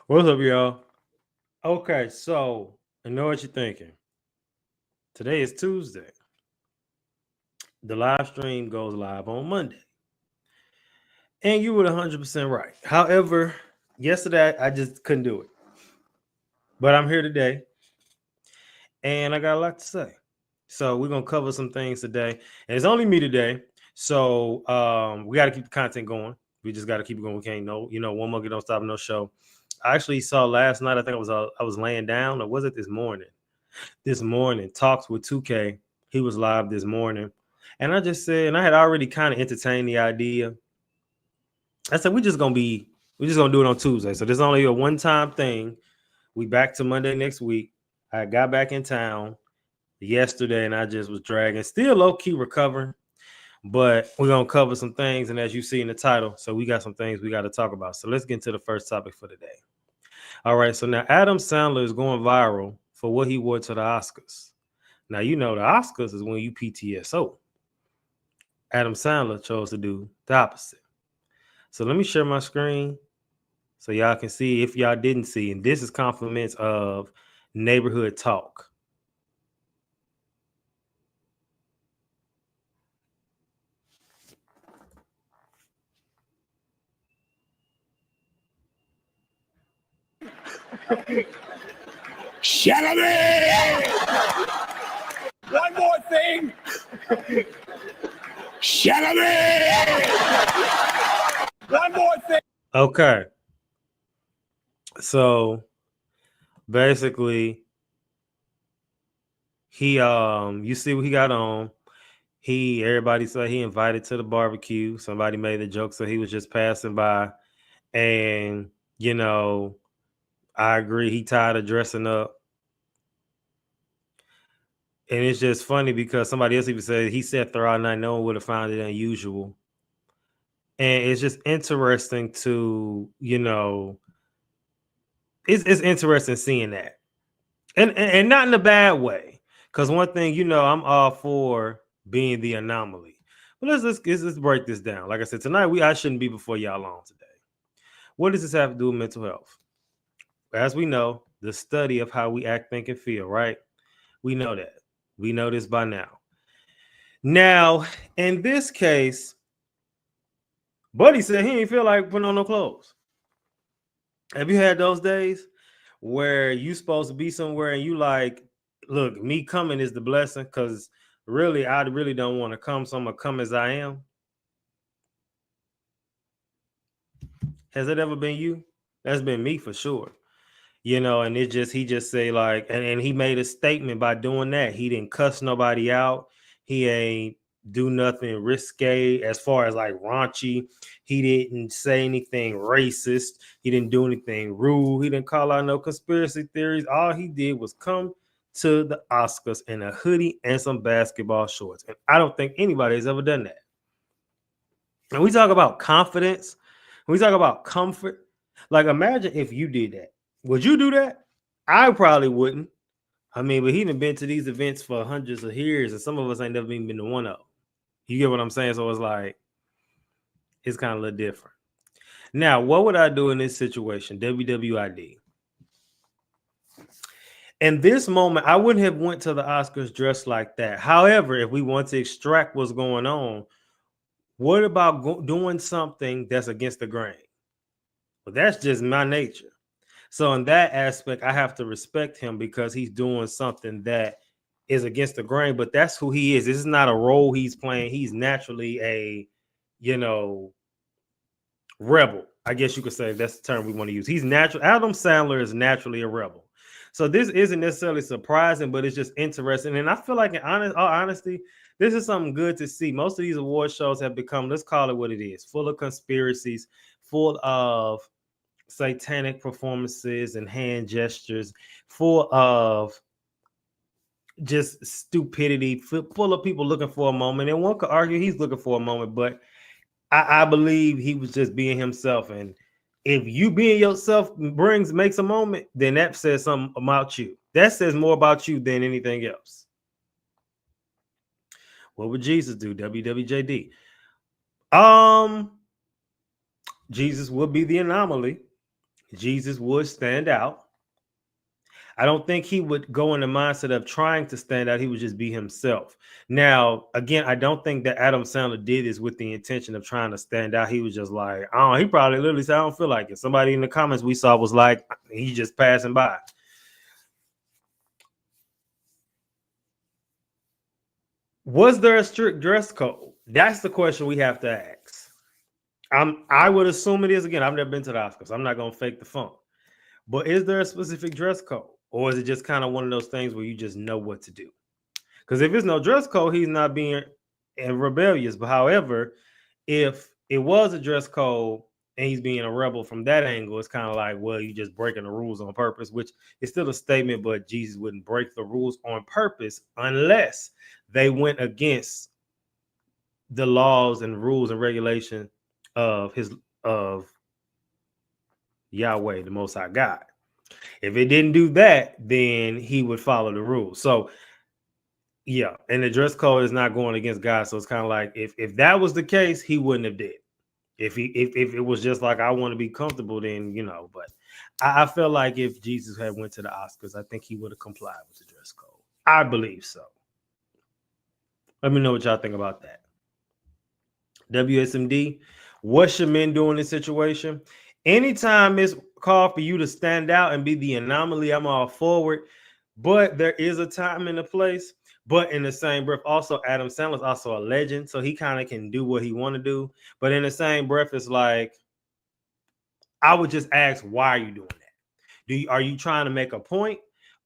What's up, y'all? Okay, so I know what you're thinking. Today is Tuesday. The live stream goes live on Monday. And you were 100% right. However, yesterday I just couldn't do it. But I'm here today and I got a lot to say. So we're going to cover some things today. And it's only me today. So we got to keep the content going. We just got to keep it going. We can't one monkey don't stop no show. I actually saw last night, I think I was laying down, or was it this morning? This morning, Talks with 2K. He was live this morning. And I just said, and I had already kind of entertained the idea. I said, we're just gonna do it on Tuesday. So this is only a one-time thing. We back to Monday next week. I got back in town yesterday and I just was dragging, still low-key recovering. But we're gonna cover some things, and as you see in the title, so we got some things we got to talk about. So let's get into the first topic for today. All right, so now Adam Sandler is going viral for what he wore to the Oscars. Now, you know, the Oscars is when you PTSO. Adam Sandler chose to do the opposite. So let me share my screen so y'all can see if y'all didn't see. And this is compliments of Neighborhood Talk. Gentlemen! One more thing! Gentlemen! One more thing! Okay. So basically, he you see what he got on. Everybody said he invited to the barbecue. Somebody made the joke, so he was just passing by. And, you know, I agree. He tired of dressing up. And it's just funny because somebody else even said he sat there all night. No one would have found it unusual. And it's just interesting to, it's interesting seeing that. And not in a bad way. Because one thing, I'm all for being the anomaly. But let's break this down. Like I said, tonight I shouldn't be before y'all long today. What does this have to do with mental health? As we know, the study of how we act, think, and feel, right? We know that. We know this by now. Now, in this case, Buddy said he didn't feel like putting on no clothes. Have you had those days where you supposed to be somewhere and you like, look, me coming is the blessing, because really, I really don't want to come, so I'm going to come as I am? Has it ever been you? That's been me for sure. And he just say like, and he made a statement by doing that. He didn't cuss nobody out. He ain't do nothing risque as far as like raunchy. He didn't say anything racist. He didn't do anything rude. He didn't call out no conspiracy theories. All he did was come to the Oscars in a hoodie and some basketball shorts. And I don't think anybody has ever done that. And we talk about confidence. We talk about comfort. Like, imagine if you did that. Would you do that? I probably wouldn't. I mean, but he done been to these events for hundreds of years, and some of us ain't never even been to one of them. You get what I'm saying? So it's like, it's kind of a little different. Now, what would I do in this situation? WWID. In this moment, I wouldn't have went to the Oscars dressed like that. However, if we want to extract what's going on, what about doing something that's against the grain? Well, that's just my nature. So in that aspect, I have to respect him because he's doing something that is against the grain, but that's who he is. This is not a role he's playing. He's naturally a, rebel. I guess you could say that's the term we want to use. He's natural. Adam Sandler is naturally a rebel. So this isn't necessarily surprising, but it's just interesting. And I feel like, in all honesty, this is something good to see. Most of these award shows have become, let's call it what it is, full of conspiracies, full of satanic performances and hand gestures, full of just stupidity, full of people looking for a moment. And one could argue he's looking for a moment, but I believe he was just being himself. And if you being yourself makes a moment, then that says something about you. That says more about you than anything else. What would Jesus do? WWJD. Jesus would be the anomaly. Jesus would stand out. I don't think he would go in the mindset of trying to stand out. He would just be himself. Now, again, I don't think that Adam Sandler did this with the intention of trying to stand out. He was just like, oh, he probably literally said, I don't feel like it. Somebody in the comments we saw was like, he's just passing by. Was there a strict dress code? That's the question we have to ask. I would assume it is. Again, I've never been to the Oscars. I'm not going to fake the funk. But is there a specific dress code? Or is it just kind of one of those things where you just know what to do? Because if there's no dress code, he's not being rebellious. But however, if it was a dress code and he's being a rebel from that angle, it's kind of like, well, you're just breaking the rules on purpose, which is still a statement, but Jesus wouldn't break the rules on purpose unless they went against the laws and rules and regulation of Yahweh, the Most High God. If it didn't do that, then he would follow the rules. So yeah, and the dress code is not going against God. So it's kind of like if that was the case, he wouldn't have did. If it was just like I want to be comfortable, then but I feel like if Jesus had went to the Oscars, I think he would have complied with the dress code. I believe so. Let me know what y'all think about that. WSMD, what should men do in this situation? Anytime it's called for you to stand out and be the anomaly, I'm all forward. But there is a time and a place. But in the same breath, also Adam Sandler is also a legend, so he kind of can do what he want to do. But in the same breath, it's like I would just ask, why are you doing that? Are you trying to make a point?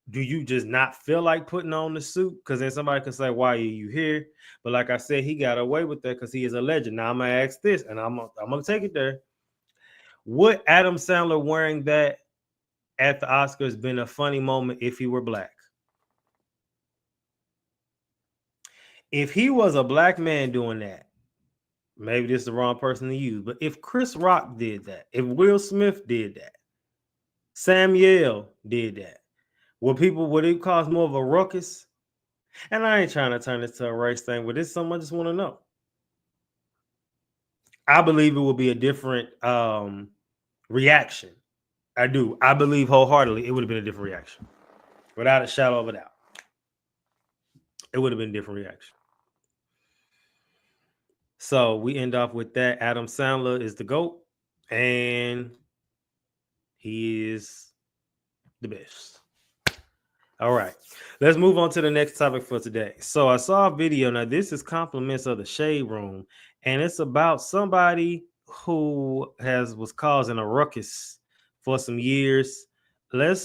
Do you just not feel like putting on the suit? Because then somebody can say, why are you here? But like I said, he got away with that because he is a legend. Now I'm gonna ask this, and I'm gonna take it there. Would Adam Sandler wearing that at the Oscars been a funny moment if he were black? If he was a black man doing that, maybe this is the wrong person to use, but if Chris Rock did that, if Will Smith did that, Samuel did that, would it cause more of a ruckus? And I ain't trying to turn this to a race thing, but this is something I just want to know. I believe it will be a different reaction. I do. I believe wholeheartedly it would have been a different reaction. Without a shadow of a doubt. It would have been a different reaction. So we end off with that. Adam Sandler is the GOAT, and he is the best. All right, let's move on to the next topic for today. So I saw a video. Now, this is compliments of the Shade Room, and it's about somebody who was causing a ruckus for some years. Let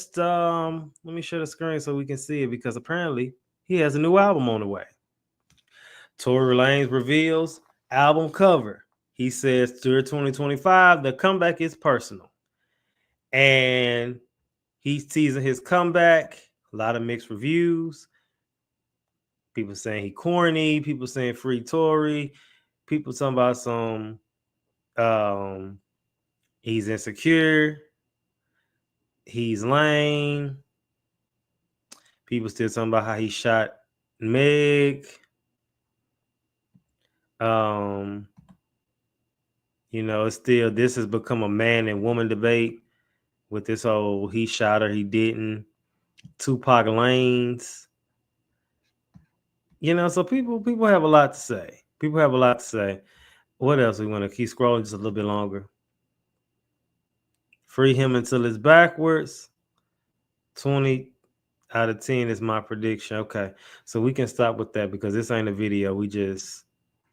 me share the screen so we can see it, because apparently he has a new album on the way. Tory Lanez reveals album cover. He says, through 2025, the comeback is personal. And he's teasing his comeback. A lot of mixed reviews. People saying he corny. People saying free Tory. People talking about he's insecure. He's lame. People still talking about how he shot Meg. This has become a man and woman debate with this whole he shot her, he didn't. Tupac lanes. So people have a lot to say. People have a lot to say. What else? We want to keep scrolling just a little bit longer. Free him until it's backwards. 20 out of 10 is my prediction. Okay. So we can stop with that because this ain't a video. We just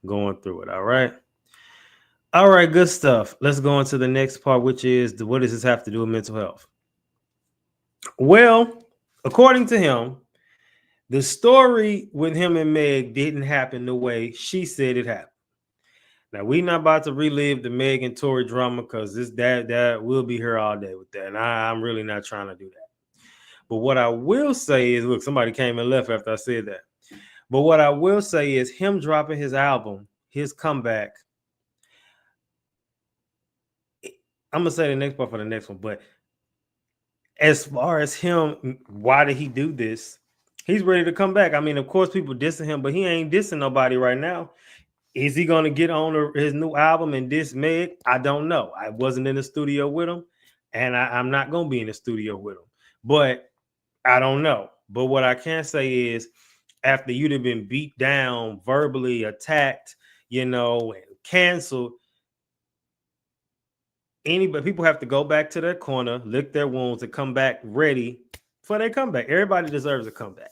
going through it. All right. All right. Good stuff. Let's go into the next part, which is what does this have to do with mental health? Well, according to him, the story with him and Meg didn't happen the way she said it happened. Now, we're not about to relive the Meg and Tory drama because that we'll be here all day with that. And I'm really not trying to do that. But what I will say is, look, somebody came and left after I said that. But what I will say is him dropping his album, his comeback. I'm going to say the next part for the next one. But as far as him, why did he do this? He's ready to come back. I mean, of course, people dissing him, but he ain't dissing nobody right now. Is he going to get on his new album and diss Meg? I don't know. I wasn't in the studio with him. and I'm not gonna be in the studio with him. But I don't know. But what I can say is, after you'd have been beat down, verbally attacked, and canceled, anybody, people have to go back to their corner, lick their wounds, and come back ready for their comeback. Everybody deserves a comeback.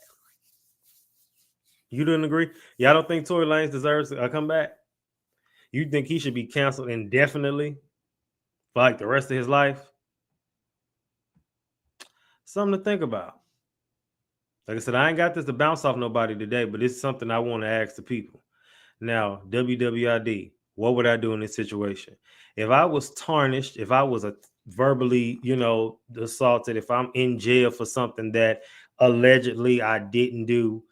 You didn't agree? Y'all don't think Tory Lanez deserves a comeback? You think he should be canceled indefinitely for like the rest of his life? Something to think about. Like I said, I ain't got this to bounce off nobody today, but it's something I want to ask the people. Now, WWID, what would I do in this situation? If I was tarnished, if I was verbally, assaulted, if I'm in jail for something that allegedly I didn't do,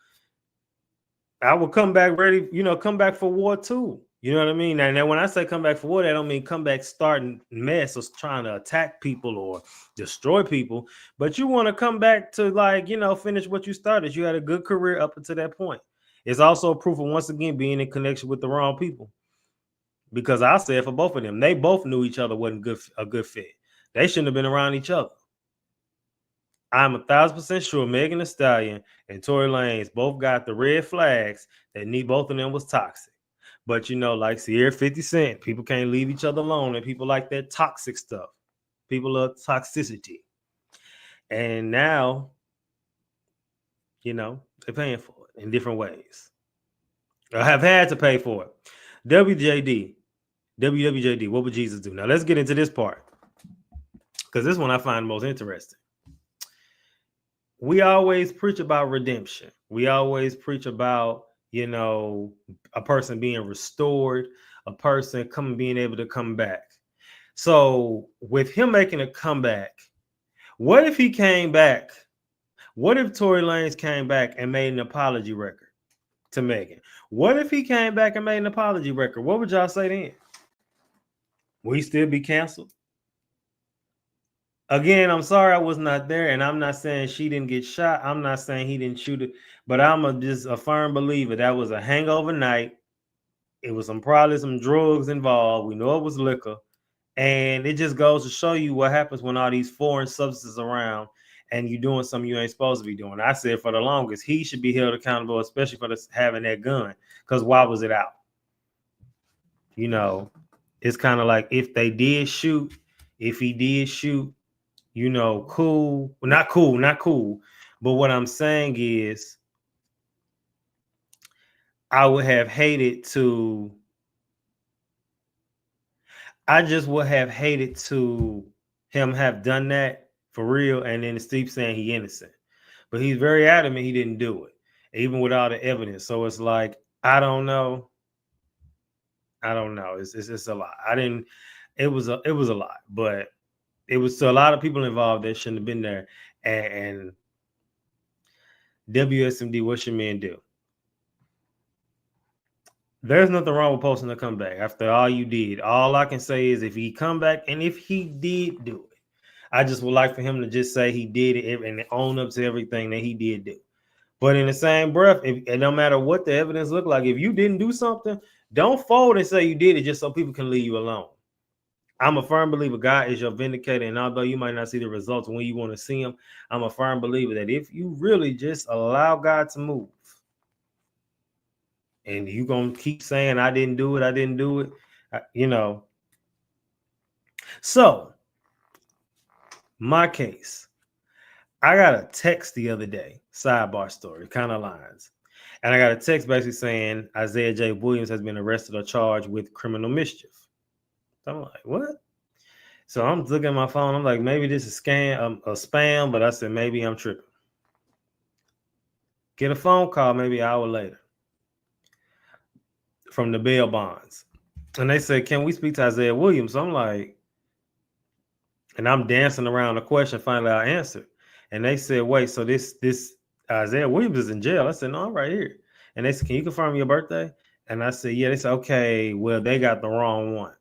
I would come back ready, come back for war too. You know what I mean? And when I say come back for war, that don't mean come back starting mess or trying to attack people or destroy people. But you want to come back to finish what you started. You had a good career up until that point. It's also proof of, once again, being in connection with the wrong people. Because I said for both of them, they both knew each other wasn't a good fit. They shouldn't have been around each other. I'm 1,000% sure Megan Thee Stallion and Tory Lanez both got the red flags that both of them was toxic. But like Sierra 50 Cent, people can't leave each other alone, and people like that toxic stuff. People love toxicity. And now, they're paying for it in different ways. I have had to pay for it. WWJD, what would Jesus do? Now let's get into this part, because this one I find most interesting. We always preach about redemption. We always preach about, a person being restored, a person being able to come back. So with him making a comeback, what if he came back? What if Tory Lanez came back and made an apology record to Megan? What if he came back and made an apology record? What would y'all say then? Will he still be canceled? Again, I'm sorry I was not there, and I'm not saying she didn't get shot. I'm not saying he didn't shoot it, but I'm just a firm believer that was a hangover night. It was probably some drugs involved. We know it was liquor, and it just goes to show you what happens when all these foreign substances around and you're doing something you ain't supposed to be doing. I said for the longest, he should be held accountable, especially for having that gun, because why was it out? It's kind of like if he did shoot, cool. Well, not cool. But what I'm saying is, I would have hated to him have done that for real, and then Steve saying he innocent. But he's very adamant he didn't do it, even with all the evidence. So it's like, I don't know. It's a lot. It was a lot, but it was to a lot of people involved that shouldn't have been there. And WSMD, what should men do? There's nothing wrong with posting a comeback after all you did. All I can say is, if he come back, and if he did do it, I just would like for him to just say he did it and own up to everything that he did do. But in the same breath, and no matter what the evidence look like, if you didn't do something, don't fold and say you did it just so people can leave you alone. I'm a firm believer God is your vindicator, and although you might not see the results when you want to see them, I'm a firm believer that if you really just allow God to move, and you're going to keep saying, I didn't do it, So, my case, I got a text the other day, sidebar story, kind of lines. And I got a text basically saying Isaiah J. Williams has been arrested or charged with criminal mischief. So I'm like, what? So I'm looking at my phone. I'm like, maybe this is a spam, but I said, maybe I'm tripping. Get a phone call maybe an hour later from the bail bonds. And they said, can we speak to Isaiah Williams? So I'm like, and I'm dancing around the question. Finally, I answered. And they said, wait, so this Isaiah Williams is in jail? I said, no, I'm right here. And they said, can you confirm your birthday? And I said, yeah. They said, okay, well, they got the wrong one.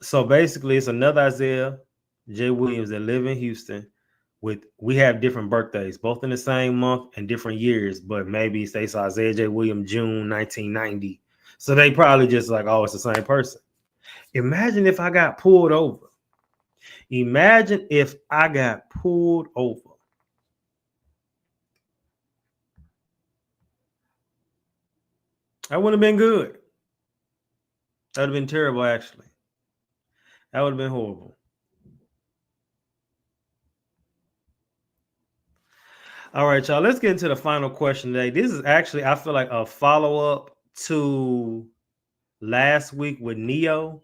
So basically, it's another Isaiah J. Williams that live in Houston. We have different birthdays, both in the same month and different years, but maybe they saw Isaiah J. Williams, June 1990. So they probably just like, oh, it's the same person. Imagine if I got pulled over Imagine if I got pulled over. That wouldn't have been good. That would have been terrible, actually. That would have been horrible. All right, y'all. Let's get into the final question today. This is actually, I feel like, a follow-up to last week with Neo.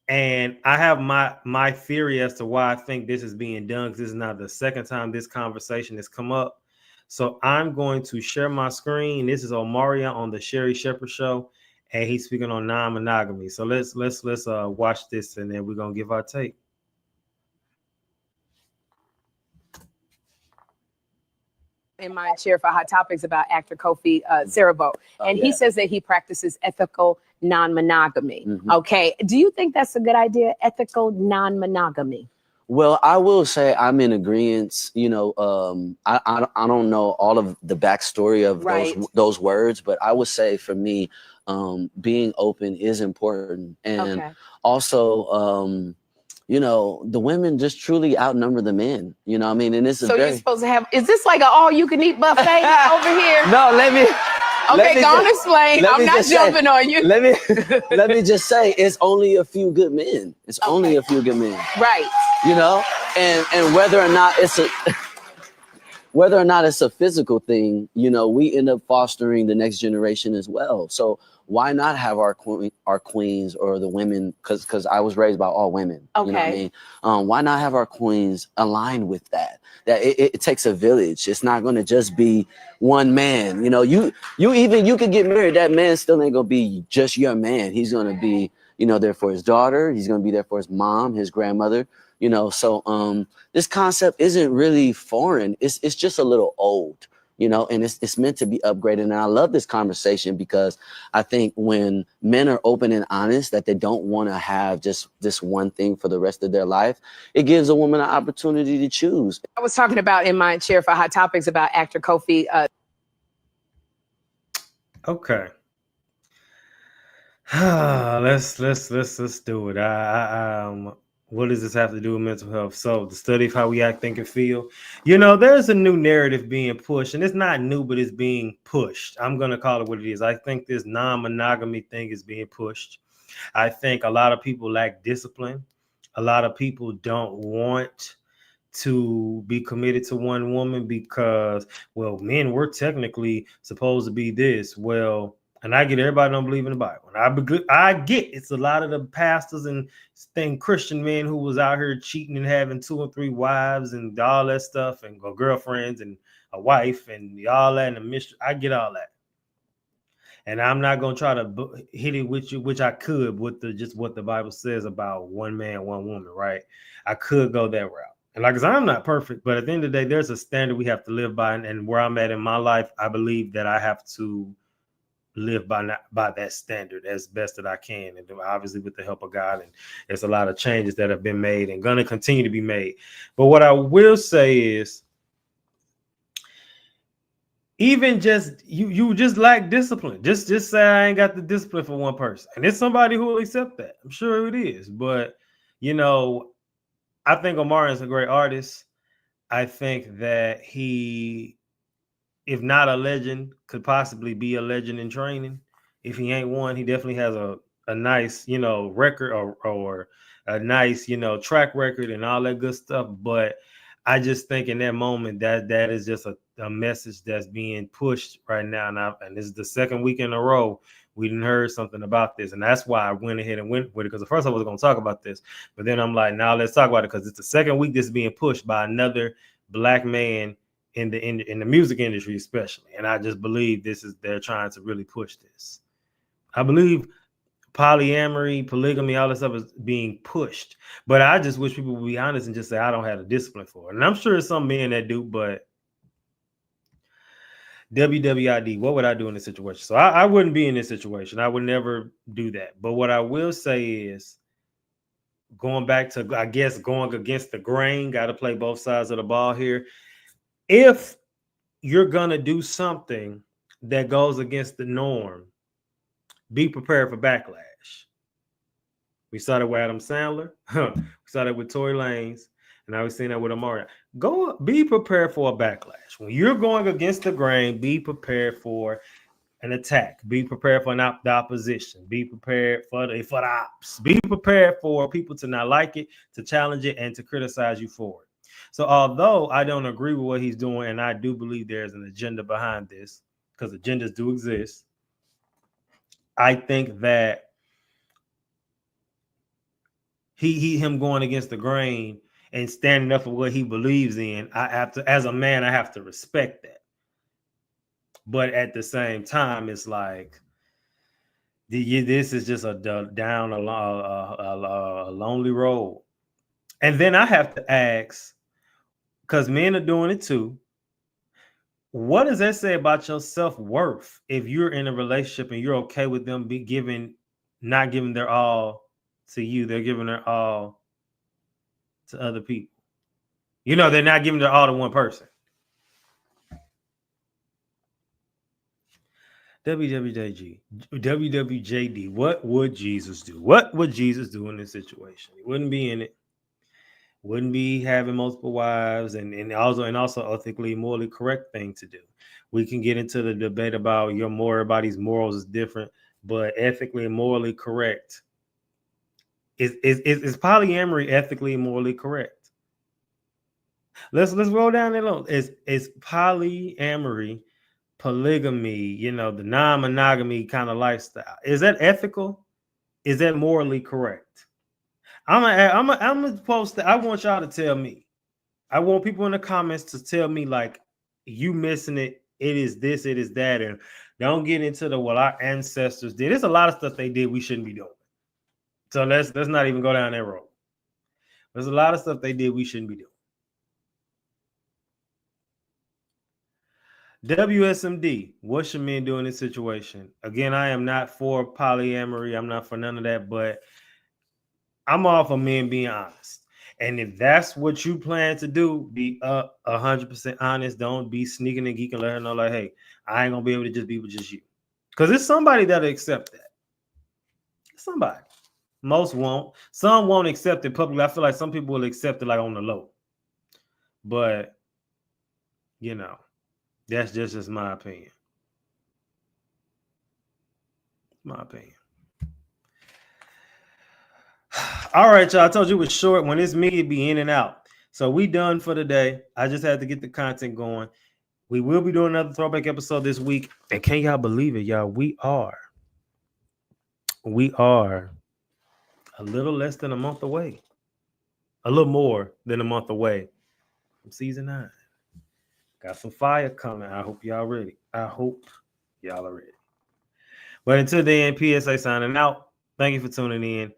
And I have my theory as to why I think this is being done, because this is not the second time this conversation has come up. So I'm going to share my screen. This is Omarion on the Sherry Shepherd Show, and he's speaking on non-monogamy. So let's watch this, and then we're gonna give our take. In my chair for Hot Topics about actor Kofi Siriboe. And he says that he practices ethical non-monogamy. Okay. Do you think that's a good idea? Ethical non-monogamy? Well, I will say I'm in agreement. You know, I don't know all of the backstory of those words, but I would say for me, being open is important. And also, you know, the women just truly outnumber the men. You know what I mean? And this is you're supposed to have, is this like an all-you-can-eat buffet over here? No, let me... Okay, go on explain. I'm not jumping on you. Let me just say, it's only a few good men. It's only a few good men. Right. You know, and whether or not it's a physical thing, you know, we end up fostering the next generation as well. So why not have our queens or the women? Because I was raised by all women. Okay. You know what I mean? Why not have our queens aligned with that? That it takes a village. It's not going to just be one man. You know, you could get married. That man still ain't gonna be just your man. He's gonna be, you know, there for his daughter. He's gonna be there for his mom, his grandmother. You know, so this concept isn't really foreign. It's just a little old. You know, and it's meant to be upgraded. And I love this conversation because I think when men are open and honest that they don't want to have just this one thing for the rest of their life, it gives a woman an opportunity to choose. I was talking about in my chair for Hot Topics about actor Kofi. Okay. let's do it. What does this have to do with mental health? So the study of how we act, think, and feel. You know, there's a new narrative being pushed, and it's not new, but it's being pushed. I'm going to call it what it is. I think this non-monogamy thing is being pushed. I think a lot of people lack discipline. A lot of people don't want to be committed to one woman because, well, men were technically supposed to be this. Well, and I get everybody don't believe in the Bible. And I get it's a lot of the pastors and Christian men who was out here cheating and having 2 or 3 wives and all that stuff, and girlfriends and a wife and all that and a mystery. I get all that. And I'm not gonna try to hit it with you, which I could with just what the Bible says about one man, one woman, right? I could go that route. And like I said, I'm not perfect, but at the end of the day, there's a standard we have to live by. And where I'm at in my life, I believe that I have to live by that standard as best that I can, and obviously with the help of God. And there's a lot of changes that have been made and going to continue to be made. But what I will say is, even just you just lack discipline. Just say I ain't got the discipline for one person, and it's somebody who will accept that. I'm sure it is. But you know, I think Omarion is a great artist. I think that he, if not a legend, could possibly be a legend in training. If he ain't one, he definitely has a nice, you know, record or a nice, you know, track record and all that good stuff. But I just think in that moment that is just a message that's being pushed right now. And this is the second week in a row we didn't heard something about this. And that's why I went ahead and went with it, because at first I was going to talk about this. But then I'm like, now let's talk about it, because it's the second week this is being pushed by another Black man in the music industry especially. And I just believe they're trying to really push this. I believe polyamory, polygamy, all this stuff is being pushed. But I just wish people would be honest and just say, I don't have the discipline for it. And I'm sure there's some men that do, but WWID, what would I do in this situation? So I wouldn't be in this situation. I would never do that. But what I will say is, going back to, I guess, going against the grain, got to play both sides of the ball here. If you're going to do something that goes against the norm, be prepared for backlash. We started with Adam Sandler. We started with Tory Lanez. And now we're seeing that with Omarion. Be prepared for a backlash. When you're going against the grain, be prepared for an attack. Be prepared for the opposition. Be prepared for the ops. Be prepared for people to not like it, to challenge it, and to criticize you for it. So although I don't agree with what he's doing, and I do believe there's an agenda behind this, because agendas do exist, I think that him going against the grain and standing up for what he believes in, I have to, as a man, I have to respect that. But at the same time, it's like this is just down a lonely road. And then I have to ask, because men are doing it too, what does that say about your self-worth if you're in a relationship and you're okay with them not giving their all to you? They're giving their all to other people. You know, they're not giving their all to one person. WWJD, what would Jesus do? What would Jesus do in this situation? He wouldn't be in it. Wouldn't be having multiple wives, and also ethically, morally correct thing to do. We can get into the debate about everybody's morals is different, but ethically and morally correct is polyamory ethically and morally correct? Let's roll down that low. Is polyamory, polygamy, the non-monogamy kind of lifestyle, is that ethical? Is that morally correct? I'm gonna post that. I want y'all to tell me. I want people in the comments to tell me, like, you missing it. It is this, it is that, and don't get into our ancestors did. There's a lot of stuff they did we shouldn't be doing. So let's not even go down that road. There's a lot of stuff they did we shouldn't be doing. WSMD, what should men do in this situation? Again, I am not for polyamory. I'm not for none of that, but I'm all for men being honest. And if that's what you plan to do, be 100% honest. Don't be sneaking and geeking. Let her know, like, hey, I ain't gonna be able to just be with just you. Because it's somebody that'll accept that. Somebody. Most won't. Some won't accept it publicly. I feel like some people will accept it like on the low. But, that's just my opinion. My opinion. All right, y'all. I told you it was short. When it's me, it'd be in and out. So we done for the day. I just had to get the content going. We will be doing another throwback episode this week. And can y'all believe it, y'all? We are a little less than a month away. A little more than a month away from season 9. Got some fire coming. I hope y'all ready. I hope y'all are ready. But until then, PSA signing out. Thank you for tuning in.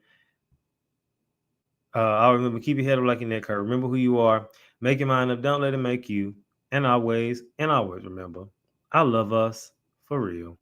I'll remember, keep your head up like your neck hurt. Remember who you are. Make your mind up. Don't let it make you. And always remember, I love us for real.